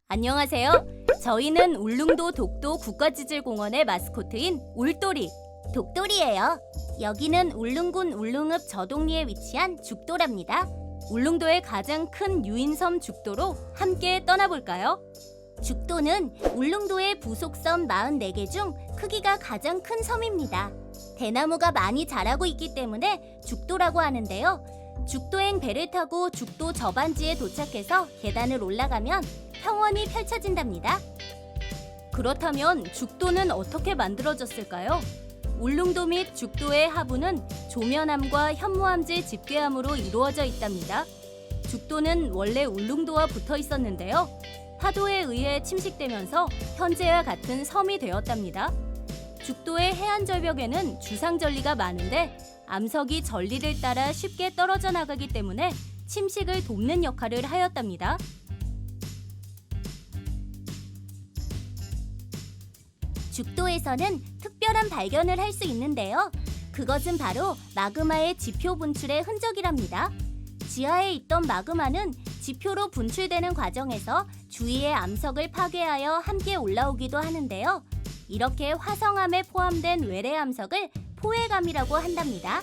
안녕하세요. 저희는 울릉도 독도 국가지질공원의 마스코트인 울돌이 독돌이에요. 여기는 울릉군 울릉읍 저동리에 위치한 죽도랍니다. 울릉도의 가장 큰 유인섬 죽도로 함께 떠나볼까요? 죽도는 울릉도의 부속섬 44개 중 크기가 가장 큰 섬입니다. 대나무가 많이 자라고 있기 때문에 죽도라고 하는데요. 죽도행 배를 타고 죽도 저반지에 도착해서 계단을 올라가면 평원이 펼쳐진답니다. 그렇다면 죽도는 어떻게 만들어졌을까요? 울릉도 및 죽도의 하부는 조면암과 현무암질 집계암으로 이루어져 있답니다. 죽도는 원래 울릉도와 붙어 있었는데요. 파도에 의해 침식되면서 현재와 같은 섬이 되었답니다. 죽도의 해안 절벽에는 주상절리가 많은데 암석이 절리를 따라 쉽게 떨어져 나가기 때문에 침식을 돕는 역할을 하였답니다. 죽도에서는 특별한 발견을 할 수 있는데요. 그것은 바로 마그마의 지표 분출의 흔적이랍니다. 지하에 있던 마그마는 지표로 분출되는 과정에서 주위의 암석을 파괴하여 함께 올라오기도 하는데요. 이렇게 화성암에 포함된 외래 암석을 포획암이라고 한답니다.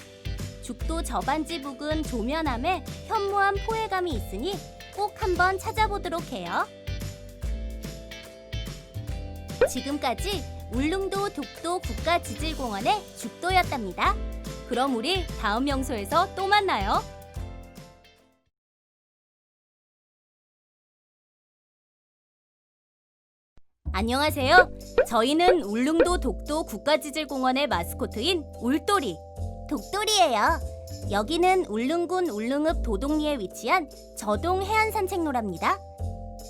죽도 저반지 부근 조면암에 현무암 포획암이 있으니 꼭 한번 찾아보도록 해요. 지금까지 울릉도 독도 국가지질공원의 죽도였답니다. 그럼 우리 다음 명소에서 또 만나요. 안녕하세요. 저희는 울릉도 독도 국가지질공원의 마스코트인 울돌이 독돌이에요. 여기는 울릉군 울릉읍 도동리에 위치한 저동 해안산책로랍니다.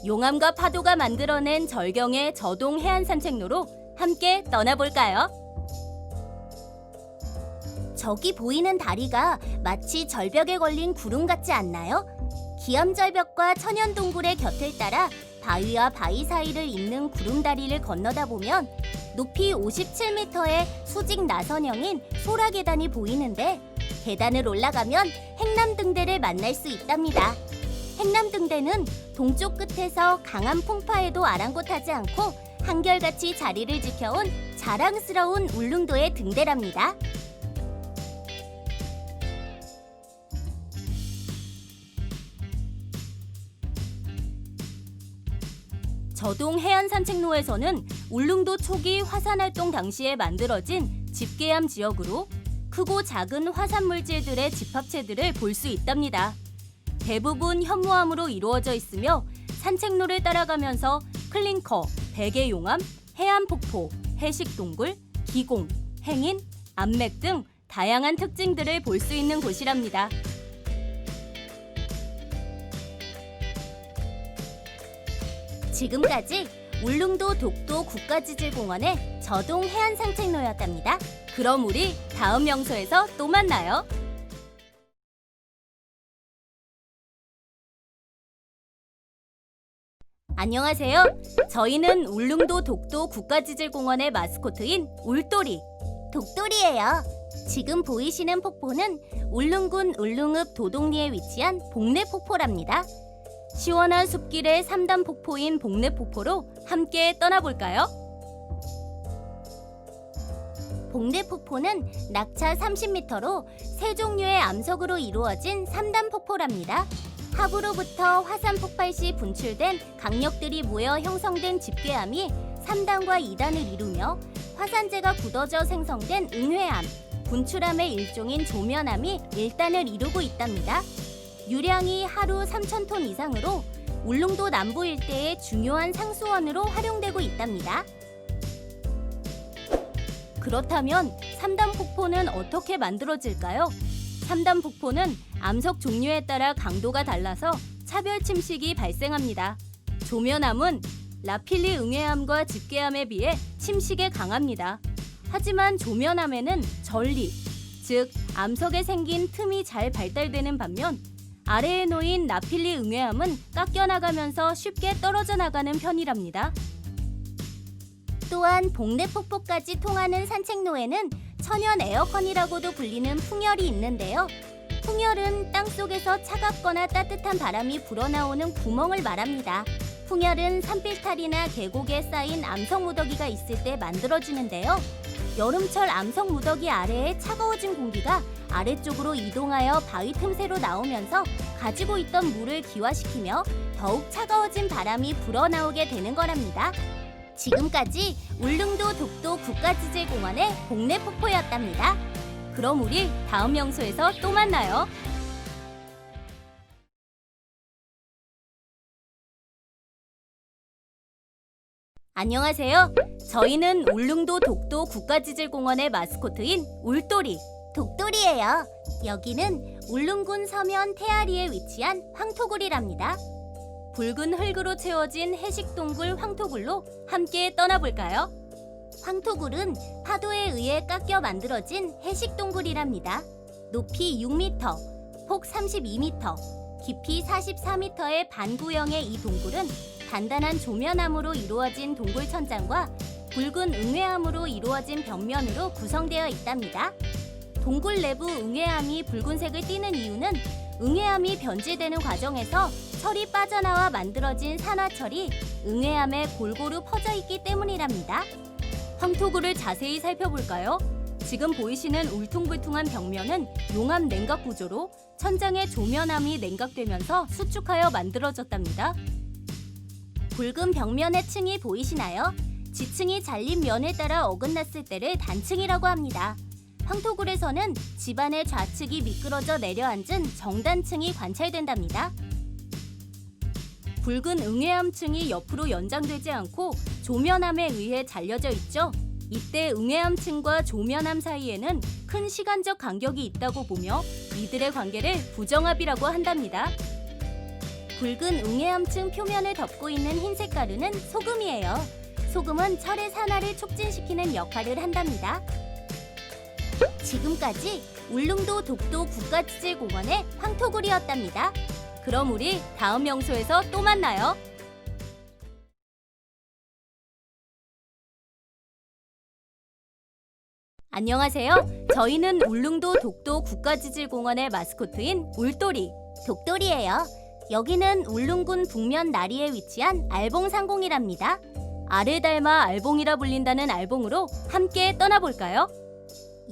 용암과 파도가 만들어낸 절경의 저동 해안산책로로 함께 떠나볼까요? 저기 보이는 다리가 마치 절벽에 걸린 구름 같지 않나요? 기암절벽과 천연동굴의 곁을 따라 바위와 바위 사이를 잇는 구름다리를 건너다 보면 높이 57m의 수직 나선형인 소라계단이 보이는데 계단을 올라가면 행남등대를 만날 수 있답니다. 행남등대는 동쪽 끝에서 강한 풍파에도 아랑곳하지 않고 한결같이 자리를 지켜온 자랑스러운 울릉도의 등대랍니다. 저동 해안산책로에서는 울릉도 초기 화산활동 당시에 만들어진 집계암 지역으로 크고 작은 화산물질들의 집합체들을 볼 수 있답니다. 대부분 현무암으로 이루어져 있으며 산책로를 따라가면서 클링커, 베개용암, 해안폭포, 해식동굴, 기공, 행인, 암맥 등 다양한 특징들을 볼 수 있는 곳이랍니다. 지금까지 울릉도 독도 국가지질공원의 저동 해안산책로였답니다. 그럼 우리 다음 명소에서 또 만나요. 안녕하세요. 저희는 울릉도 독도 국가지질공원의 마스코트인 울돌이 독돌이에요. 지금 보이시는 폭포는 울릉군 울릉읍 도동리에 위치한 복례폭포랍니다. 시원한 숲길의 3단 폭포인 복례폭포로 함께 떠나볼까요? 복례폭포는 낙차 30m로 세 종류의 암석으로 이루어진 3단 폭포랍니다. 하부로부터 화산 폭발 시 분출된 강력들이 모여 형성된 집계암이 3단과 2단을 이루며 화산재가 굳어져 생성된 응회암, 분출암의 일종인 조면암이 1단을 이루고 있답니다. 유량이 하루 3,000톤 이상으로 울릉도 남부 일대의 중요한 상수원으로 활용되고 있답니다. 그렇다면 3단 폭포는 어떻게 만들어질까요? 3단 폭포는 암석 종류에 따라 강도가 달라서 차별 침식이 발생합니다. 조면암은 라필리 응회암과 집계암에 비해 침식에 강합니다. 하지만 조면암에는 전리, 즉 암석에 생긴 틈이 잘 발달되는 반면 아래에 놓인 라필리 응회암은 깎여나가면서 쉽게 떨어져 나가는 편이랍니다. 또한 복례폭포까지 통하는 산책로에는 천연 에어컨이라고도 불리는 풍열이 있는데요. 풍열은 땅속에서 차갑거나 따뜻한 바람이 불어나오는 구멍을 말합니다. 풍열은 산빌탈이나 계곡에 쌓인 암석무더기가 있을 때 만들어지는데요. 여름철 암석무더기 아래에 차가워진 공기가 아래쪽으로 이동하여 바위 틈새로 나오면서 가지고 있던 물을 기화시키며 더욱 차가워진 바람이 불어나오게 되는 거랍니다. 지금까지 울릉도 독도 국가지질공원의 복례폭포였답니다. 그럼 우리 다음 명소에서 또 만나요. 안녕하세요. 저희는 울릉도 독도 국가지질공원의 마스코트인 울돌이 독돌이에요. 여기는 울릉군 서면 태아리에 위치한 황토굴이랍니다. 붉은 흙으로 채워진 해식동굴 황토굴로 함께 떠나볼까요? 황토굴은 파도에 의해 깎여 만들어진 해식동굴이랍니다. 높이 6m, 폭 32m, 깊이 44m의 반구형의 이 동굴은 단단한 조면암으로 이루어진 동굴 천장과 붉은 응회암으로 이루어진 벽면으로 구성되어 있답니다. 동굴 내부 응회암이 붉은색을 띠는 이유는 응회암이 변질되는 과정에서 철이 빠져나와 만들어진 산화철이 응회암에 골고루 퍼져 있기 때문이랍니다. 황토굴을 자세히 살펴볼까요? 지금 보이시는 울퉁불퉁한 벽면은 용암 냉각 구조로 천장의 조면암이 냉각되면서 수축하여 만들어졌답니다. 붉은 벽면의 층이 보이시나요? 지층이 잘린 면에 따라 어긋났을 때를 단층이라고 합니다. 황토굴에서는 집안의 좌측이 미끄러져 내려앉은 정단층이 관찰된답니다. 붉은 응회암층이 옆으로 연장되지 않고 조면암에 의해 잘려져 있죠. 이때 응회암층과 조면암 사이에는 큰 시간적 간격이 있다고 보며 이들의 관계를 부정합이라고 한답니다. 붉은 응회암층 표면을 덮고 있는 흰색 가루는 소금이에요. 소금은 철의 산화를 촉진시키는 역할을 한답니다. 지금까지 울릉도 독도 국가지질공원의 황토굴이었답니다. 그럼 우리 다음 명소에서 또 만나요. 안녕하세요. 저희는 울릉도 독도 국가지질공원의 마스코트인 울돌이 독돌이에요. 여기는 울릉군 북면 나리에 위치한 알봉상공이랍니다. 알을 닮아 알봉이라 불린다는 알봉으로 함께 떠나볼까요?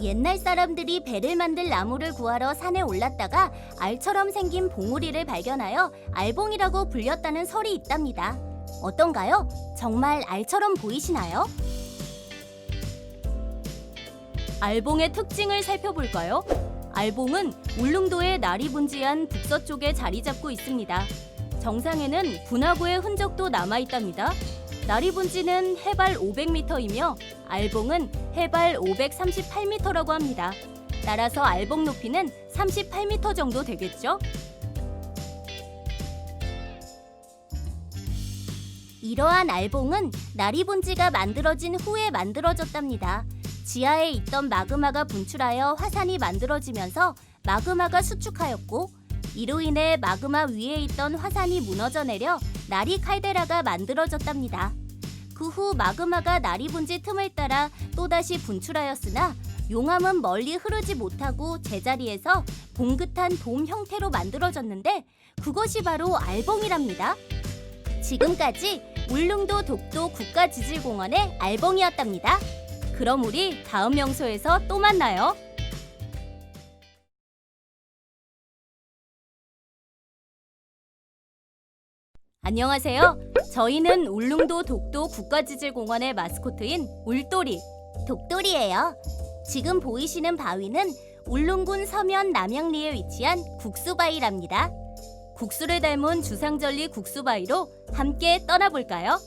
옛날 사람들이 배를 만들 나무를 구하러 산에 올랐다가 알처럼 생긴 봉우리를 발견하여 알봉이라고 불렸다는 설이 있답니다. 어떤가요? 정말 알처럼 보이시나요? 알봉의 특징을 살펴볼까요? 알봉은 울릉도의 나리분지한 북서쪽에 자리 잡고 있습니다. 정상에는 분화구의 흔적도 남아있답니다. 나리분지는 해발 500m이며 알봉은 해발 538m라고 합니다. 따라서 알봉 높이는 38m 정도 되겠죠? 이러한 알봉은 나리분지가 만들어진 후에 만들어졌답니다. 지하에 있던 마그마가 분출하여 화산이 만들어지면서 마그마가 수축하였고 이로 인해 마그마 위에 있던 화산이 무너져 내려 나리 칼데라가 만들어졌답니다. 그 후 마그마가 나리분지 틈을 따라 또다시 분출하였으나 용암은 멀리 흐르지 못하고 제자리에서 봉긋한 돔 형태로 만들어졌는데 그것이 바로 알봉이랍니다. 지금까지 울릉도 독도 국가지질공원의 알봉이었답니다. 그럼 우리 다음 명소에서 또 만나요. 안녕하세요. 저희는 울릉도 독도 국가지질공원의 마스코트인 울돌이 독돌이에요. 지금 보이시는 바위는 울릉군 서면 남양리에 위치한 국수바위랍니다. 국수를 닮은 주상절리 국수바위로 함께 떠나볼까요?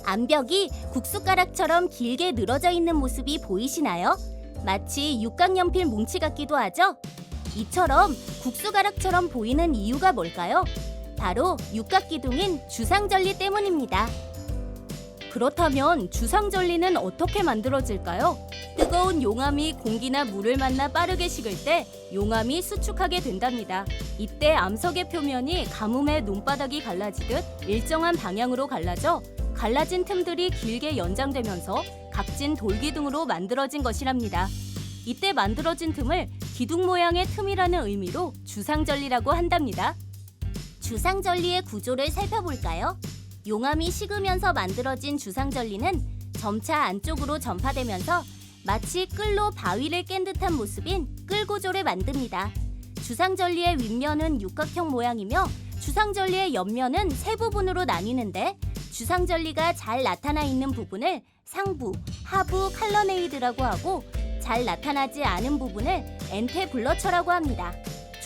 암벽이 국숫가락처럼 길게 늘어져 있는 모습이 보이시나요? 마치 육각연필 뭉치 같기도 하죠? 이처럼 국수가락처럼 보이는 이유가 뭘까요? 바로 육각기둥인 주상절리 때문입니다. 그렇다면 주상절리는 어떻게 만들어질까요? 뜨거운 용암이 공기나 물을 만나 빠르게 식을 때 용암이 수축하게 된답니다. 이때 암석의 표면이 가뭄에 논바닥이 갈라지듯 일정한 방향으로 갈라져 갈라진 틈들이 길게 연장되면서 각진 돌기둥으로 만들어진 것이랍니다. 이때 만들어진 틈을 기둥 모양의 틈이라는 의미로 주상절리라고 한답니다. 주상절리의 구조를 살펴볼까요? 용암이 식으면서 만들어진 주상절리는 점차 안쪽으로 전파되면서 마치 끌로 바위를 깬 듯한 모습인 끌구조를 만듭니다. 주상절리의 윗면은 육각형 모양이며 주상절리의 옆면은 세 부분으로 나뉘는데 주상절리가 잘 나타나 있는 부분을 상부, 하부 칼러네이드라고 하고 잘 나타나지 않은 부분을 엔테블러처라고 합니다.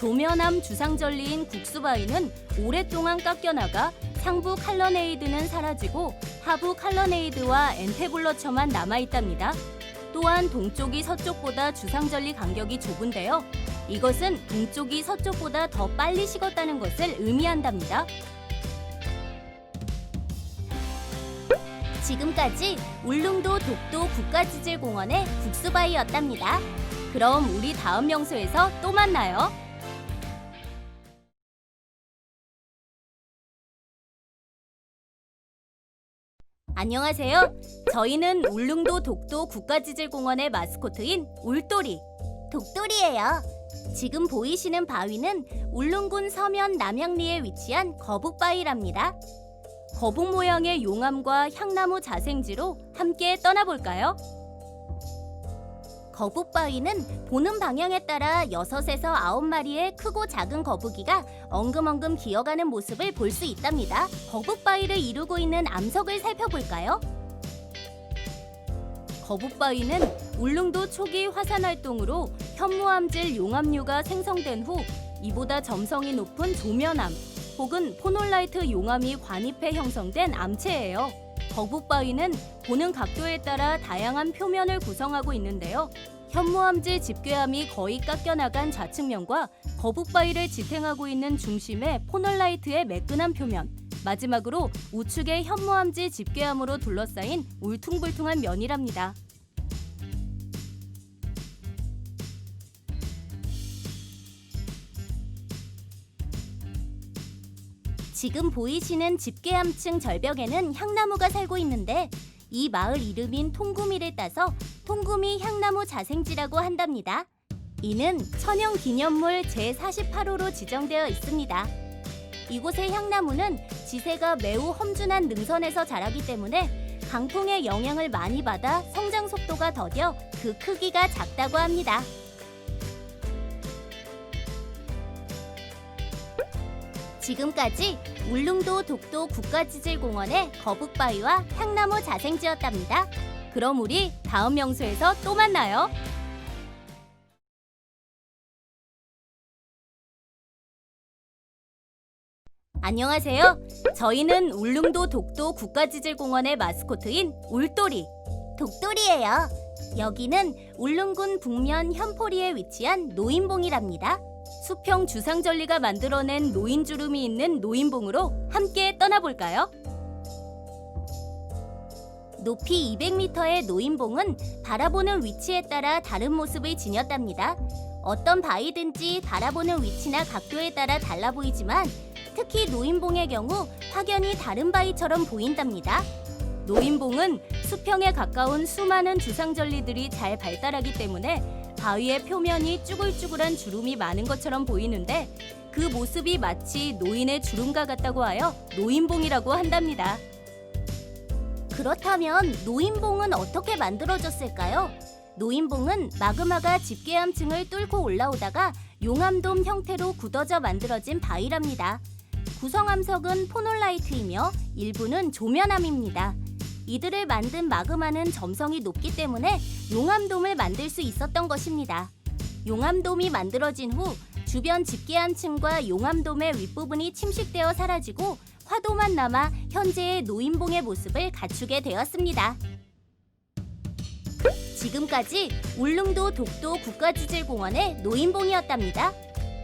조면암 주상절리인 국수바위는 오랫동안 깎여나가 상부 칼러네이드는 사라지고 하부 칼러네이드와 엔테블러처만 남아있답니다. 또한 동쪽이 서쪽보다 주상절리 간격이 좁은데요. 이것은 동쪽이 서쪽보다 더 빨리 식었다는 것을 의미한답니다. 지금까지 울릉도 독도 국가지질공원의 국수바위였답니다. 그럼 우리 다음 명소에서 또 만나요. 안녕하세요. 저희는 울릉도 독도 국가지질공원의 마스코트인 울돌이 독돌이에요. 지금 보이시는 바위는 울릉군 서면 남양리에 위치한 거북바위랍니다. 거북 모양의 용암과 향나무 자생지로 함께 떠나볼까요? 거북바위는 보는 방향에 따라 6에서 9마리의 크고 작은 거북이가 엉금엉금 기어가는 모습을 볼 수 있답니다. 거북바위를 이루고 있는 암석을 살펴볼까요? 거북바위는 울릉도 초기 화산 활동으로 현무암질 용암류가 생성된 후 이보다 점성이 높은 조면암 혹은 포놀라이트 용암이 관입해 형성된 암체예요. 거북바위는 보는 각도에 따라 다양한 표면을 구성하고 있는데요. 현무암질 집괴암이 거의 깎여나간 좌측면과 거북바위를 지탱하고 있는 중심의 포놀라이트의 매끈한 표면, 마지막으로 우측의 현무암질 집괴암으로 둘러싸인 울퉁불퉁한 면이랍니다. 지금 보이시는 집괴암층 절벽에는 향나무가 살고 있는데 이 마을 이름인 통구미를 따서 통구미 향나무 자생지라고 한답니다. 이는 천연기념물 제48호로 지정되어 있습니다. 이곳의 향나무는 지세가 매우 험준한 능선에서 자라기 때문에 강풍의 영향을 많이 받아 성장 속도가 더뎌 그 크기가 작다고 합니다. 지금까지 울릉도 독도 국가지질공원의 거북바위와 향나무 자생지였답니다. 그럼 우리 다음 명소에서 또 만나요. 안녕하세요. 저희는 울릉도 독도 국가지질공원의 마스코트인 울돌이 독돌이에요. 여기는 울릉군 북면 현포리에 위치한 노인봉이랍니다. 수평 주상절리가 만들어낸 노인주름이 있는 노인봉으로 함께 떠나볼까요? 높이 200m의 노인봉은 바라보는 위치에 따라 다른 모습을 지녔답니다. 어떤 바위든지 바라보는 위치나 각도에 따라 달라 보이지만 특히 노인봉의 경우 확연히 다른 바위처럼 보인답니다. 노인봉은 수평에 가까운 수많은 주상절리들이 잘 발달하기 때문에 바위의 표면이 쭈글쭈글한 주름이 많은 것처럼 보이는데 그 모습이 마치 노인의 주름과 같다고 하여 노인봉이라고 한답니다. 그렇다면 노인봉은 어떻게 만들어졌을까요? 노인봉은 마그마가 집괴암층을 뚫고 올라오다가 용암돔 형태로 굳어져 만들어진 바위랍니다. 구성암석은 포놀라이트이며 일부는 조면암입니다. 이들을 만든 마그마는 점성이 높기 때문에 용암돔을 만들 수 있었던 것입니다. 용암돔이 만들어진 후 주변 집괴암층과 용암돔의 윗부분이 침식되어 사라지고 화도만 남아 현재의 노인봉의 모습을 갖추게 되었습니다. 지금까지 울릉도 독도 국가지질공원의 노인봉이었답니다.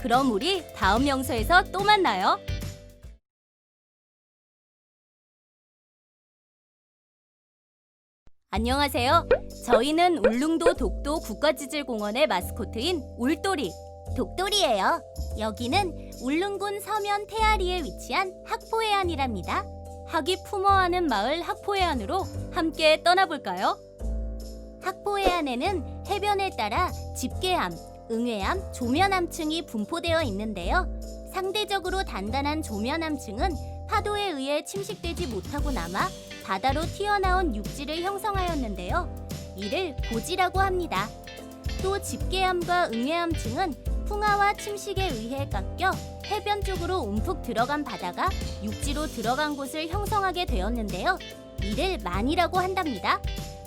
그럼 우리 다음 명소에서 또 만나요. 안녕하세요. 저희는 울릉도 독도 국가지질공원의 마스코트인 울돌이 독돌이에요. 여기는 울릉군 서면 태아리에 위치한 학포해안이랍니다. 학이 품어하는 마을 학포해안으로 함께 떠나볼까요? 학포해안에는 해변에 따라 집괴암, 응회암, 조면암층이 분포되어 있는데요. 상대적으로 단단한 조면암층은 파도에 의해 침식되지 못하고 남아 바다로 튀어나온 육지를 형성하였는데요. 이를 고지라고 합니다. 또 집게암과 응해암층은 풍화와 침식에 의해 깎여 해변 쪽으로 움푹 들어간 바다가 육지로 들어간 곳을 형성하게 되었는데요. 이를 만이라고 한답니다.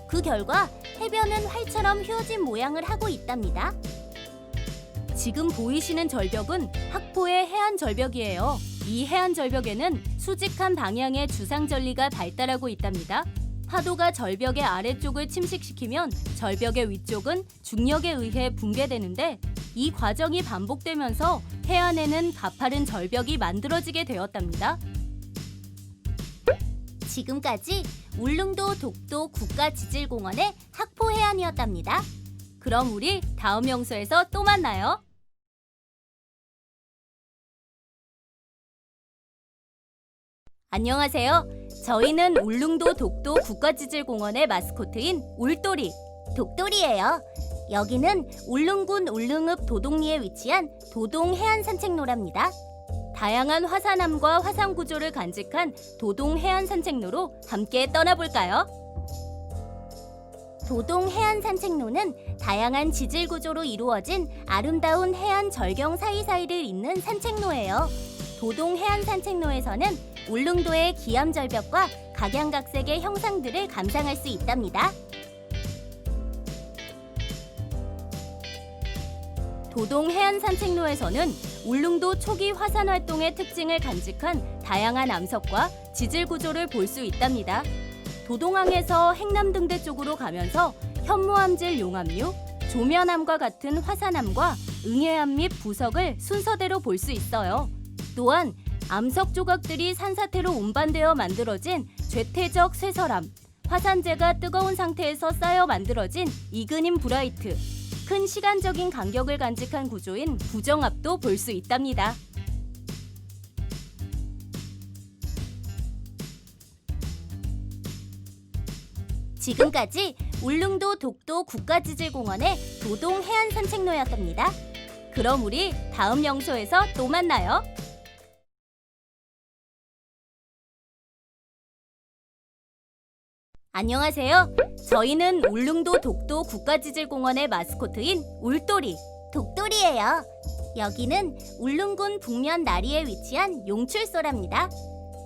그 결과 해변은 활처럼 휘어진 모양을 하고 있답니다. 지금 보이시는 절벽은 학포의 해안 절벽이에요. 이 해안 절벽에는 수직한 방향의 주상 전리가 발달하고 있답니다. 파도가 절벽의 아래쪽을 침식시키면 절벽의 위쪽은 중력에 의해 붕괴되는데 이 과정이 반복되면서 해안에는 가파른 절벽이 만들어지게 되었답니다. 지금까지 울릉도 독도 국가지질공원의 학포해안이었답니다. 그럼 우리 다음 영상에서 또 만나요. 안녕하세요. 저희는 울릉도 독도 국가지질공원의 마스코트인 울도리, 독도리예요. 여기는 울릉군 울릉읍 도동리에 위치한 도동 해안산책로랍니다. 다양한 화산암과 화산 구조를 간직한 도동 해안산책로로 함께 떠나볼까요? 도동 해안산책로는 다양한 지질 구조로 이루어진 아름다운 해안 절경 사이사이를 잇는 산책로예요. 도동 해안산책로에서는 울릉도의 기암절벽과 각양각색의 형상들을 감상할 수 있답니다. 도동 해안산책로에서는 울릉도 초기 화산 활동의 특징을 간직한 다양한 암석과 지질 구조를 볼 수 있답니다. 도동항에서 행남등대 쪽으로 가면서 현무암질 용암류, 조면암과 같은 화산암과 응해암 및 부석을 순서대로 볼 수 있어요. 또한 암석 조각들이 산사태로 운반되어 만들어진 죄태적 쇠설암, 화산재가 뜨거운 상태에서 쌓여 만들어진 이그닌 브라이트, 큰 시간적인 간격을 간직한 구조인 부정압도 볼 수 있답니다. 지금까지 울릉도 독도 국가지질공원의 도동 해안산책로였답니다. 그럼 우리 다음 영상에서 또 만나요. 안녕하세요. 저희는 울릉도 독도 국가지질공원의 마스코트인 울도리, 독도리예요. 여기는 울릉군 북면 나리에 위치한 용출소랍니다.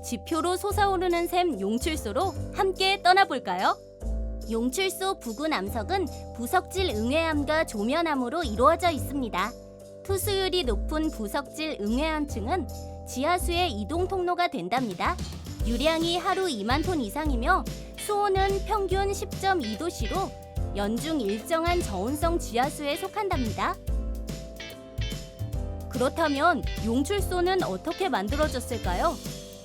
지표로 솟아오르는 샘 용출소로 함께 떠나볼까요? 용출소 부근 암석은 부석질 응해암과 조면암으로 이루어져 있습니다. 투수율이 높은 부석질 응해암층은 지하수의 이동 통로가 된답니다. 유량이 하루 2만 톤 이상이며 수온은 평균 10.2도씨로 연중 일정한 저온성 지하수에 속한답니다. 그렇다면 용출소는 어떻게 만들어졌을까요?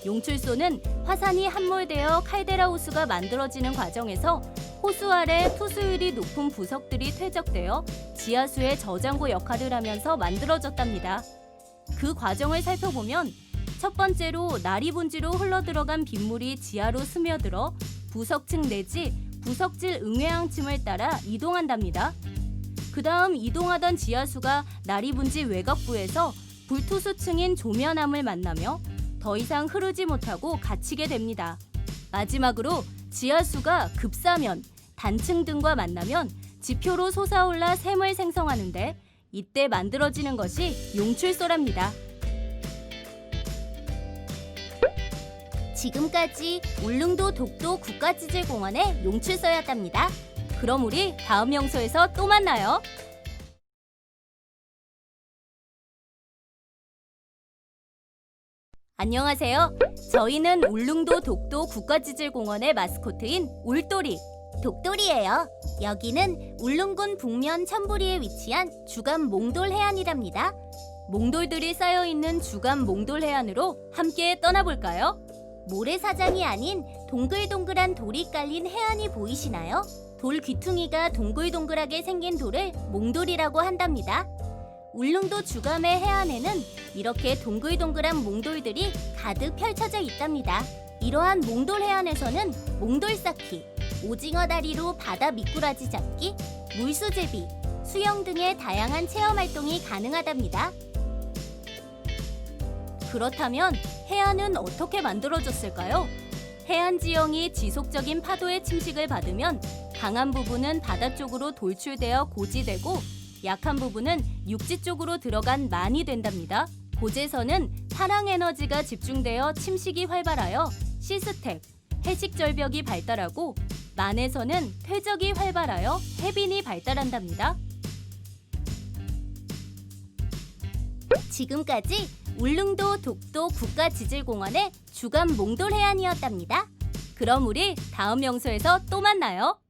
용출소는 화산이 함몰되어 칼데라 호수가 만들어지는 과정에서 호수 아래 투수율이 높은 부석들이 퇴적되어 지하수의 저장고 역할을 하면서 만들어졌답니다. 그 과정을 살펴보면 첫 번째로 나리 분지로 흘러들어간 빗물이 지하로 스며들어 부석층 내지 부석질 응해항층을 따라 이동한답니다. 그 다음 이동하던 지하수가 나리 분지 외곽부에서 불투수층인 조면암을 만나며 더 이상 흐르지 못하고 갇히게 됩니다. 마지막으로 지하수가 급사면, 단층 등과 만나면 지표로 솟아올라 샘을 생성하는데 이때 만들어지는 것이 용출소랍니다. 지금까지 울릉도 독도 국가지질공원의 용출소였답니다. 그럼 우리 다음 영상에서 또 만나요. 안녕하세요. 저희는 울릉도 독도 국가지질공원의 마스코트인 울도리, 독도리예요. 여기는 울릉군 북면 천부리에 위치한 주간 몽돌 해안이랍니다. 몽돌들이 쌓여있는 주간 몽돌 해안으로 함께 떠나볼까요? 모래사장이 아닌 동글동글한 돌이 깔린 해안이 보이시나요? 돌 귀퉁이가 동글동글하게 생긴 돌을 몽돌이라고 한답니다. 울릉도 주감의 해안에는 이렇게 동글동글한 몽돌들이 가득 펼쳐져 있답니다. 이러한 몽돌 해안에서는 몽돌 쌓기, 오징어 다리로 바다 미꾸라지 잡기, 물수제비, 수영 등의 다양한 체험 활동이 가능하답니다. 그렇다면 해안은 어떻게 만들어졌을까요? 해안 지형이 지속적인 파도의 침식을 받으면 강한 부분은 바다 쪽으로 돌출되어 고지되고 약한 부분은 육지 쪽으로 들어간 만이 된답니다. 고제선은 산항 에너지가 집중되어 침식이 활발하여 시스텍, 해식 절벽이 발달하고 만에서는 퇴적이 활발하여 해빈이 발달한답니다. 지금까지 울릉도 독도 국가지질공원의 주간 몽돌 해안이었답니다. 그럼 우리 다음 영서에서 또 만나요.